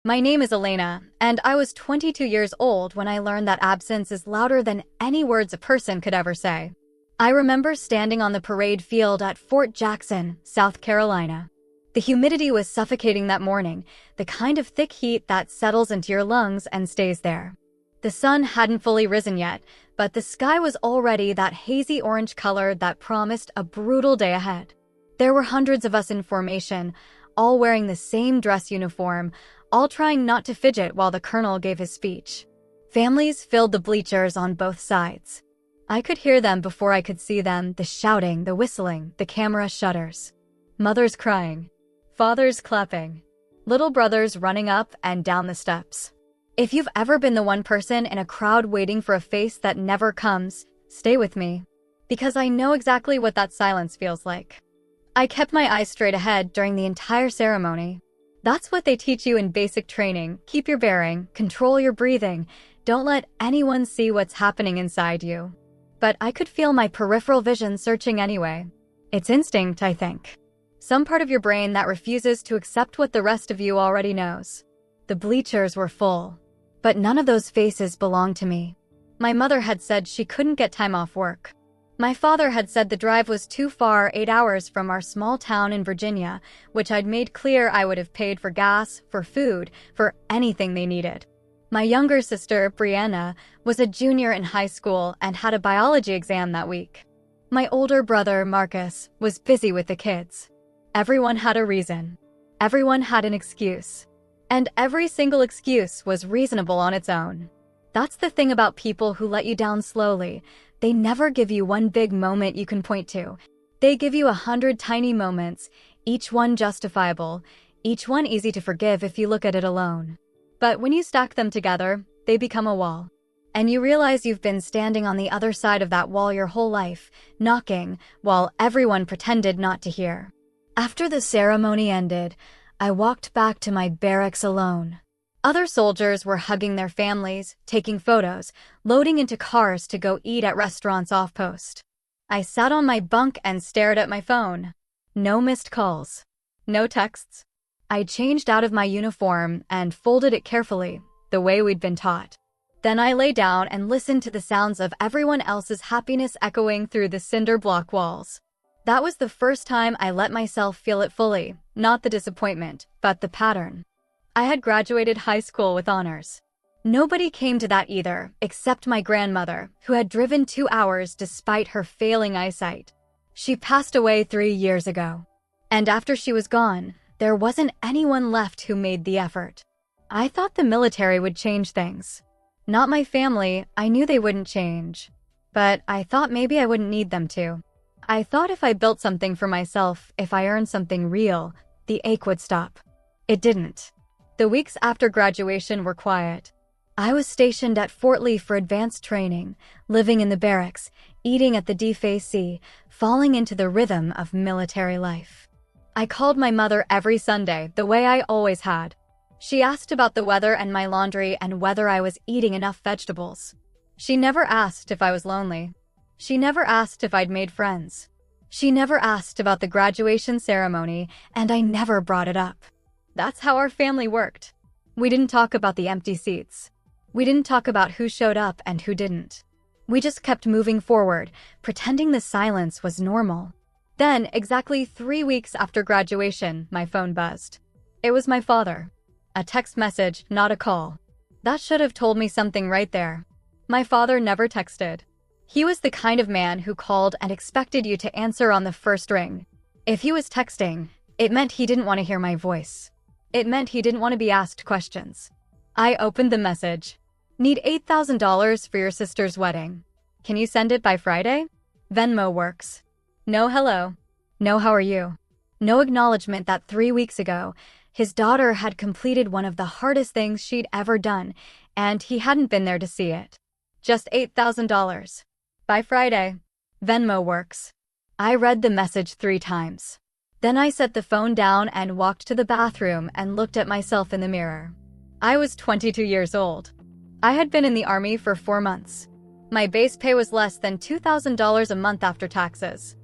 My name is Elena, and I was 22 years old when I learned that absence is louder than any words a person could ever say. I remember standing on the parade field at Fort Jackson, South Carolina. The humidity was suffocating that morning, the kind of thick heat that settles into your lungs and stays there. The sun hadn't fully risen yet, but the sky was already that hazy orange color that promised a brutal day ahead. There were hundreds of us in formation, all wearing the same dress uniform, all trying not to fidget while the colonel gave his speech. Families filled the bleachers on both sides. I could hear them before I could see them, the shouting, the whistling, the camera shutters. Mothers crying, fathers clapping, little brothers running up and down the steps. If you've ever been the one person in a crowd waiting for a face that never comes, stay with me, because I know exactly what that silence feels like. I kept my eyes straight ahead during the entire ceremony. That's what they teach you in basic training. Keep your bearing, control your breathing, don't let anyone see what's happening inside you. But I could feel my peripheral vision searching anyway. It's instinct, I think. Some part of your brain that refuses to accept what the rest of you already knows. The bleachers were full, but none of those faces belonged to me. My mother had said she couldn't get time off work. My father had said the drive was too far, 8 hours from our small town in Virginia, which I'd made clear I would have paid for gas, for food, for anything they needed. My younger sister, Brianna, was a junior in high school and had a biology exam that week. My older brother, Marcus, was busy with the kids. Everyone had a reason. Everyone had an excuse. And every single excuse was reasonable on its own. That's the thing about people who let you down slowly. They never give you one big moment you can point to. They give you 100 tiny moments, each one justifiable, each one easy to forgive if you look at it alone. But when you stack them together, they become a wall. And you realize you've been standing on the other side of that wall your whole life, knocking, while everyone pretended not to hear. After the ceremony ended, I walked back to my barracks alone. Other soldiers were hugging their families, taking photos, loading into cars to go eat at restaurants off post. I sat on my bunk and stared at my phone. No missed calls. No texts. I changed out of my uniform and folded it carefully, the way we'd been taught. Then I lay down and listened to the sounds of everyone else's happiness echoing through the cinder block walls. That was the first time I let myself feel it fully, not the disappointment, but the pattern. I had graduated high school with honors. Nobody came to that either, except my grandmother, who had driven 2 hours despite her failing eyesight. She passed away 3 years ago. And after she was gone, there wasn't anyone left who made the effort. I thought the military would change things. Not my family, I knew they wouldn't change. But I thought maybe I wouldn't need them to. I thought if I built something for myself, if I earned something real, the ache would stop. It didn't. The weeks after graduation were quiet. I was stationed at Fort Lee for advanced training, living in the barracks, eating at the DFAC, falling into the rhythm of military life. I called my mother every Sunday, the way I always had. She asked about the weather and my laundry and whether I was eating enough vegetables. She never asked if I was lonely. She never asked if I'd made friends. She never asked about the graduation ceremony, and I never brought it up. That's how our family worked. We didn't talk about the empty seats. We didn't talk about who showed up and who didn't. We just kept moving forward, pretending the silence was normal. Then, exactly 3 weeks after graduation, my phone buzzed. It was my father. A text message, not a call. That should have told me something right there. My father never texted. He was the kind of man who called and expected you to answer on the first ring. If he was texting, it meant he didn't want to hear my voice. It meant he didn't want to be asked questions. I opened the message. Need $8,000 for your sister's wedding. Can you send it by Friday? Venmo works. No hello. No how are you. No acknowledgement that 3 weeks ago, his daughter had completed one of the hardest things she'd ever done, and he hadn't been there to see it. Just $8,000. By Friday. Venmo works. I read the message 3 times. Then I set the phone down and walked to the bathroom and looked at myself in the mirror. I was 22 years old. I had been in the Army for 4 months. My base pay was less than $2,000 a month after taxes.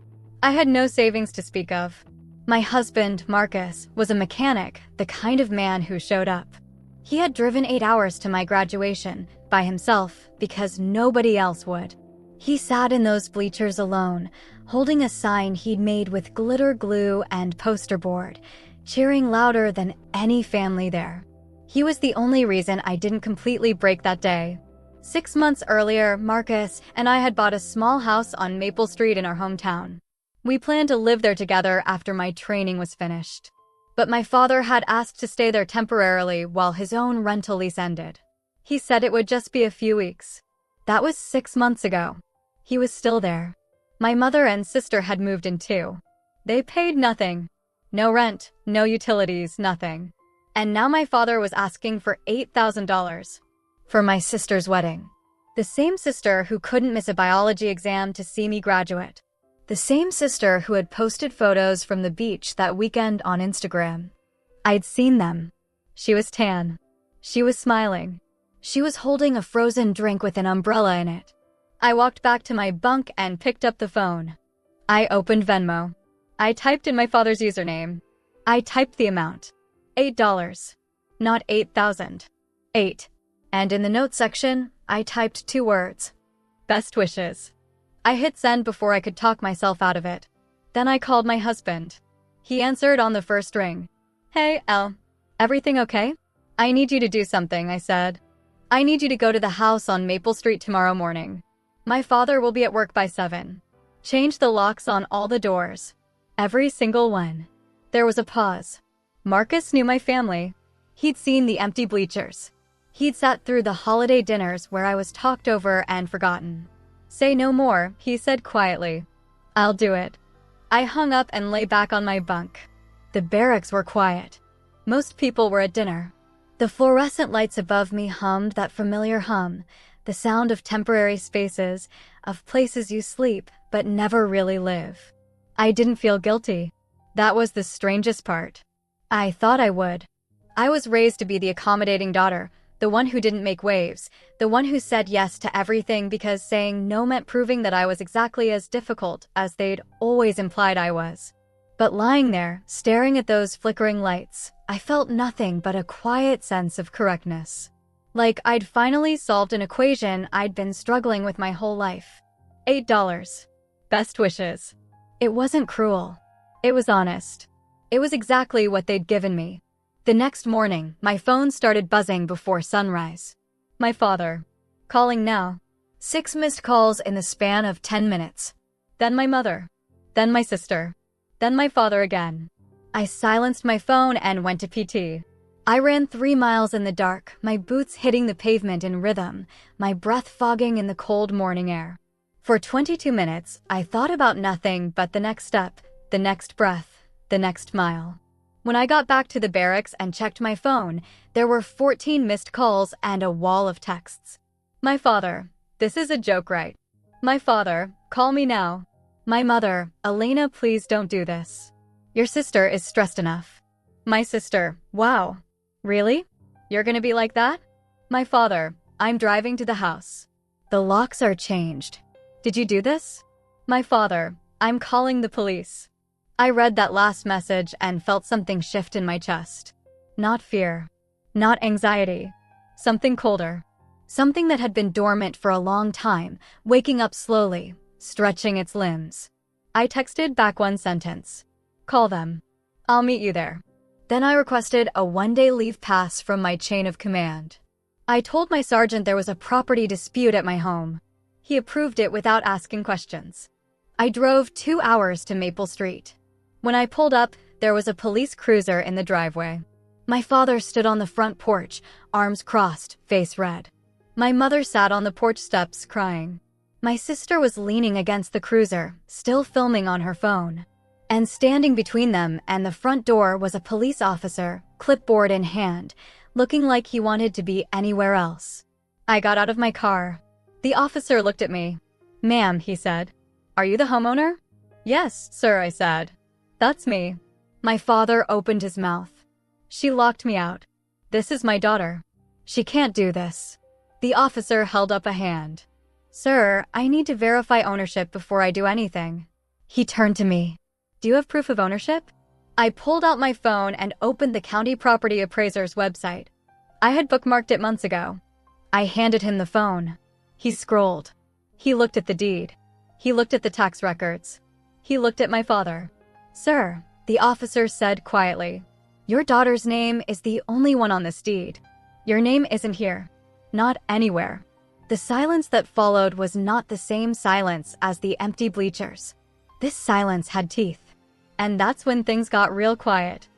I had no savings to speak of. My husband, Marcus, was a mechanic, the kind of man who showed up. He had driven 8 hours to my graduation by himself because nobody else would. He sat in those bleachers alone, holding a sign he'd made with glitter glue and poster board, cheering louder than any family there. He was the only reason I didn't completely break that day. 6 months earlier, Marcus and I had bought a small house on Maple Street in our hometown. We planned to live there together after my training was finished. But my father had asked to stay there temporarily while his own rental lease ended. He said it would just be a few weeks. That was 6 months ago. He was still there. My mother and sister had moved in too. They paid nothing. No rent, no utilities, nothing. And now my father was asking for $8,000 for my sister's wedding. The same sister who couldn't miss a biology exam to see me graduate. The same sister who had posted photos from the beach that weekend on Instagram. I'd seen them. She was tan. She was smiling. She was holding a frozen drink with an umbrella in it. I walked back to my bunk and picked up the phone. I opened Venmo. I typed in my father's username. I typed the amount. $8. Not 8,000. 8. And in the notes section, I typed 2 words. Best wishes. I hit send before I could talk myself out of it. Then I called my husband. He answered on the first ring. Hey, Elle. Everything okay? I need you to do something, I said. I need you to go to the house on Maple Street tomorrow morning. My father will be at work by 7. Change the locks on all the doors. Every single one. There was a pause. Marcus knew my family. He'd seen the empty bleachers. He'd sat through the holiday dinners where I was talked over and forgotten. Say no more, he said quietly. I'll do it. I hung up and lay back on my bunk. The barracks were quiet. Most people were at dinner. The fluorescent lights above me hummed that familiar hum, the sound of temporary spaces, of places you sleep but never really live. I didn't feel guilty. That was the strangest part. I thought I would. I was raised to be the accommodating daughter, the one who didn't make waves, the one who said yes to everything because saying no meant proving that I was exactly as difficult as they'd always implied I was. But lying there, staring at those flickering lights, I felt nothing but a quiet sense of correctness. Like I'd finally solved an equation I'd been struggling with my whole life. $8. Best wishes. It wasn't cruel. It was honest. It was exactly what they'd given me. The next morning, my phone started buzzing before sunrise. My father. Calling now. 6 missed calls in the span of 10 minutes. Then my mother. Then my sister. Then my father again. I silenced my phone and went to PT. I ran 3 miles in the dark, my boots hitting the pavement in rhythm, my breath fogging in the cold morning air. For 22 minutes, I thought about nothing but the next step, the next breath, the next mile. When I got back to the barracks and checked my phone, there were 14 missed calls and a wall of texts. My father, this is a joke, right? My father, call me now. My mother, Elena, please don't do this. Your sister is stressed enough. My sister, wow. Really? You're gonna be like that? My father, I'm driving to the house. The locks are changed. Did you do this? My father, I'm calling the police. I read that last message and felt something shift in my chest. Not fear. Not anxiety. Something colder. Something that had been dormant for a long time, waking up slowly, stretching its limbs. I texted back one sentence. Call them. I'll meet you there. Then I requested a 1-day leave pass from my chain of command. I told my sergeant there was a property dispute at my home. He approved it without asking questions. I drove 2 hours to Maple Street. When I pulled up, there was a police cruiser in the driveway. My father stood on the front porch, arms crossed, face red. My mother sat on the porch steps, crying. My sister was leaning against the cruiser, still filming on her phone. And standing between them and the front door was a police officer, clipboard in hand, looking like he wanted to be anywhere else. I got out of my car. The officer looked at me. Ma'am, he said. Are you the homeowner? Yes, sir, I said. That's me. My father opened his mouth. She locked me out. This is my daughter. She can't do this. The officer held up a hand. Sir, I need to verify ownership before I do anything. He turned to me. Do you have proof of ownership? I pulled out my phone and opened the county property appraiser's website. I had bookmarked it months ago. I handed him the phone. He scrolled. He looked at the deed. He looked at the tax records. He looked at my father. "Sir," the officer said quietly, "your daughter's name is the only one on this deed. Your name isn't here. Not anywhere." The silence that followed was not the same silence as the empty bleachers. This silence had teeth. And that's when things got real quiet.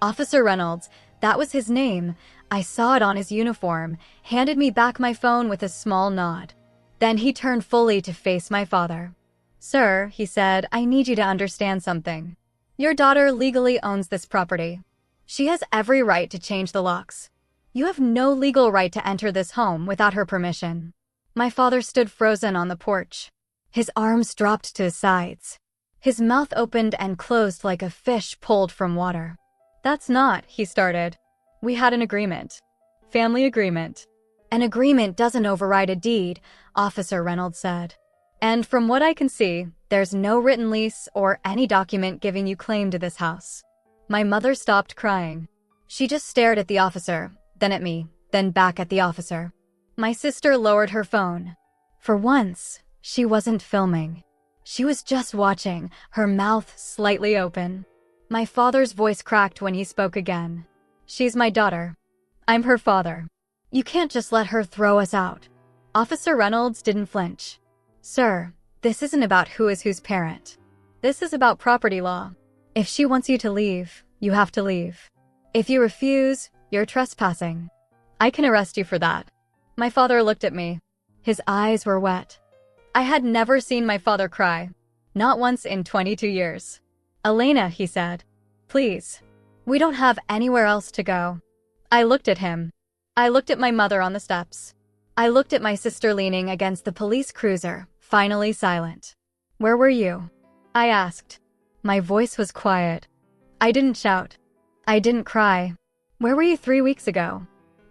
Officer Reynolds, that was his name. I saw it on his uniform, handed me back my phone with a small nod. Then he turned fully to face my father. "Sir," he said, "I need you to understand something. Your daughter legally owns this property. She has every right to change the locks. You have no legal right to enter this home without her permission." My father stood frozen on the porch. His arms dropped to his sides. His mouth opened and closed like a fish pulled from water. "That's not," he started. "We had an agreement. Family agreement." "An agreement doesn't override a deed," Officer Reynolds said. "And from what I can see, there's no written lease or any document giving you claim to this house." My mother stopped crying. She just stared at the officer, then at me, then back at the officer. My sister lowered her phone. For once, she wasn't filming. She was just watching, her mouth slightly open. My father's voice cracked when he spoke again. "She's my daughter. I'm her father. You can't just let her throw us out." Officer Reynolds didn't flinch. "Sir, this isn't about who is whose parent. This is about property law. If she wants you to leave, you have to leave. If you refuse, you're trespassing. I can arrest you for that." My father looked at me. His eyes were wet. I had never seen my father cry. Not once in 22 years. "Elena," he said, "please. We don't have anywhere else to go." I looked at him. I looked at my mother on the steps. I looked at my sister leaning against the police cruiser, finally silent. "Where were you?" I asked. My voice was quiet. I didn't shout. I didn't cry. "Where were you 3 weeks ago?"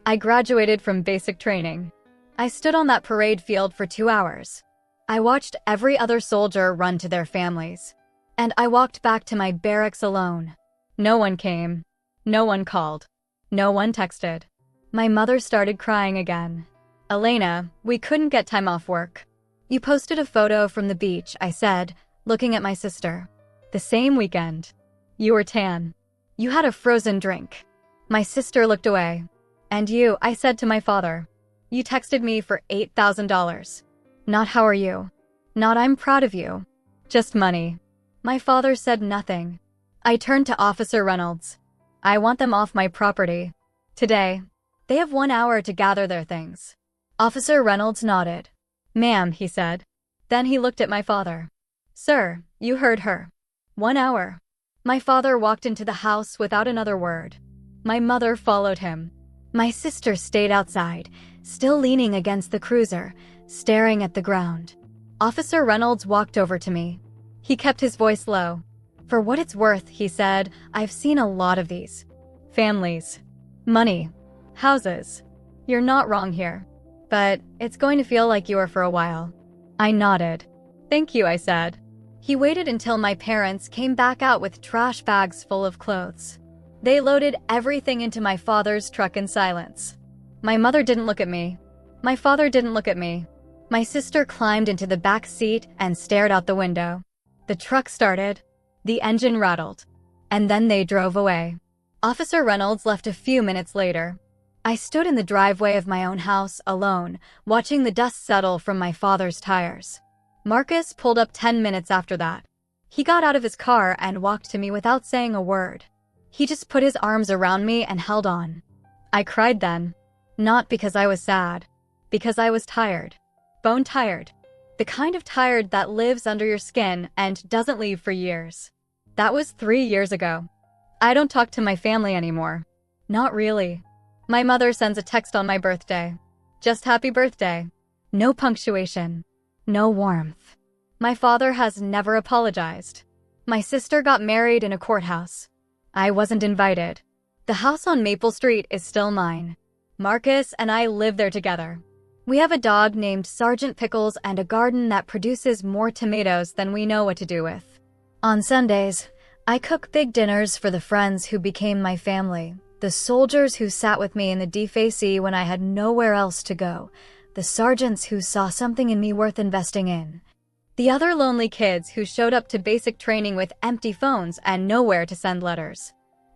I graduated from basic training. I stood on that parade field for 2 hours. I watched every other soldier run to their families. And I walked back to my barracks alone. No one came. No one called. No one texted. My mother started crying again. "Elena, we couldn't get time off work." "You posted a photo from the beach," I said, looking at my sister. "The same weekend. You were tan. You had a frozen drink." My sister looked away. "And you," I said to my father. "You texted me for $8,000. Not 'how are you?' Not 'I'm proud of you.' Just money." My father said nothing. I turned to Officer Reynolds. "I want them off my property. Today. They have 1 hour to gather their things." Officer Reynolds nodded. "Ma'am," he said. Then he looked at my father. "Sir, you heard her. 1 hour." My father walked into the house without another word. My mother followed him. My sister stayed outside, still leaning against the cruiser, staring at the ground. Officer Reynolds walked over to me. He kept his voice low. "For what it's worth," he said, "I've seen a lot of these. Families. Money. Houses. You're not wrong here. But it's going to feel like you are for a while." I nodded. "Thank you," I said. He waited until my parents came back out with trash bags full of clothes. They loaded everything into my father's truck in silence. My mother didn't look at me. My father didn't look at me. My sister climbed into the back seat and stared out the window. The truck started. The engine rattled. And then they drove away. Officer Reynolds left a few minutes later. I stood in the driveway of my own house, alone, watching the dust settle from my father's tires. Marcus pulled up 10 minutes after that. He got out of his car and walked to me without saying a word. He just put his arms around me and held on. I cried then. Not because I was sad. Because I was tired. Bone tired. The kind of tired that lives under your skin and doesn't leave for years. That was 3 years ago. I don't talk to my family anymore. Not really. My mother sends a text on my birthday. Just happy birthday. No punctuation. No warmth. My father has never apologized. My sister got married in a courthouse. I wasn't invited. The house on Maple Street is still mine. Marcus and I live there together. We have a dog named Sergeant Pickles and a garden that produces more tomatoes than we know what to do with. On Sundays, I cook big dinners for the friends who became my family, The soldiers who sat with me in the DFAC when I had nowhere else to go. The sergeants who saw something in me worth investing in. The other lonely kids who showed up to basic training with empty phones and nowhere to send letters.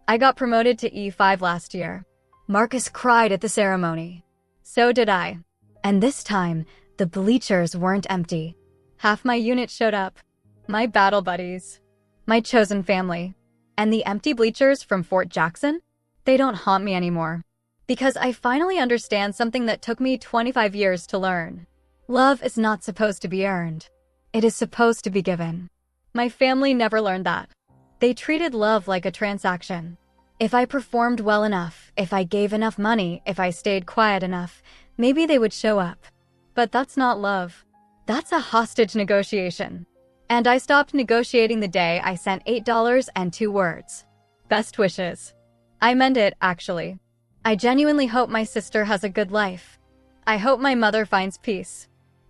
I got promoted to E5 last year. Marcus cried at the ceremony. So did I. And this time, the bleachers weren't empty. Half my unit showed up. My battle buddies. My chosen family. And the empty bleachers from Fort Jackson? They don't haunt me anymore. Because I finally understand something that took me 25 years to learn. Love is not supposed to be earned. It is supposed to be given. My family never learned that. They treated love like a transaction. If I performed well enough, if I gave enough money, if I stayed quiet enough, maybe they would show up. But that's not love. That's a hostage negotiation. And I stopped negotiating the day I sent $8 and 2 words. Best wishes. I meant it, actually. I genuinely hope my sister has a good life. I hope my mother finds peace.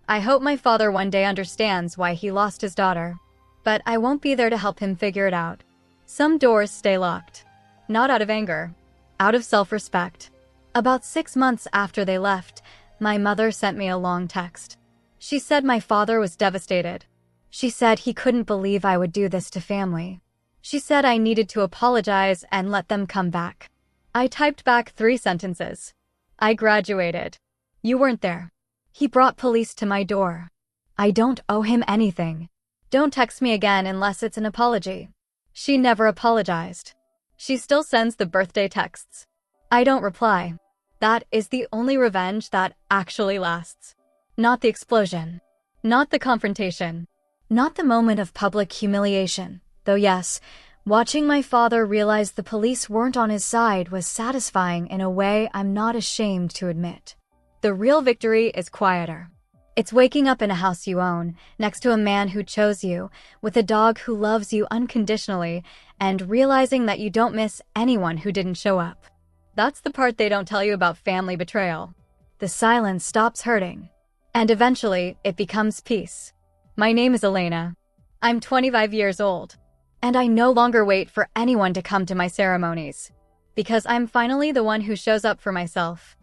I hope my father one day understands why he lost his daughter. But I won't be there to help him figure it out. Some doors stay locked. Not out of anger. Out of self-respect. About 6 months after they left, my mother sent me a long text. She said my father was devastated. She said he couldn't believe I would do this to family. She said I needed to apologize and let them come back. I typed back 3 sentences. I graduated. You weren't there. He brought police to my door. I don't owe him anything. Don't text me again unless it's an apology. She never apologized. She still sends the birthday texts. I don't reply. That is the only revenge that actually lasts. Not the explosion. Not the confrontation. Not the moment of public humiliation. Though yes, watching my father realize the police weren't on his side was satisfying in a way I'm not ashamed to admit. The real victory is quieter. It's waking up in a house you own, next to a man who chose you, with a dog who loves you unconditionally, and realizing that you don't miss anyone who didn't show up. That's the part they don't tell you about family betrayal. The silence stops hurting. And eventually, it becomes peace. My name is Elena. I'm 25 years old. And I no longer wait for anyone to come to my ceremonies. Because I'm finally the one who shows up for myself.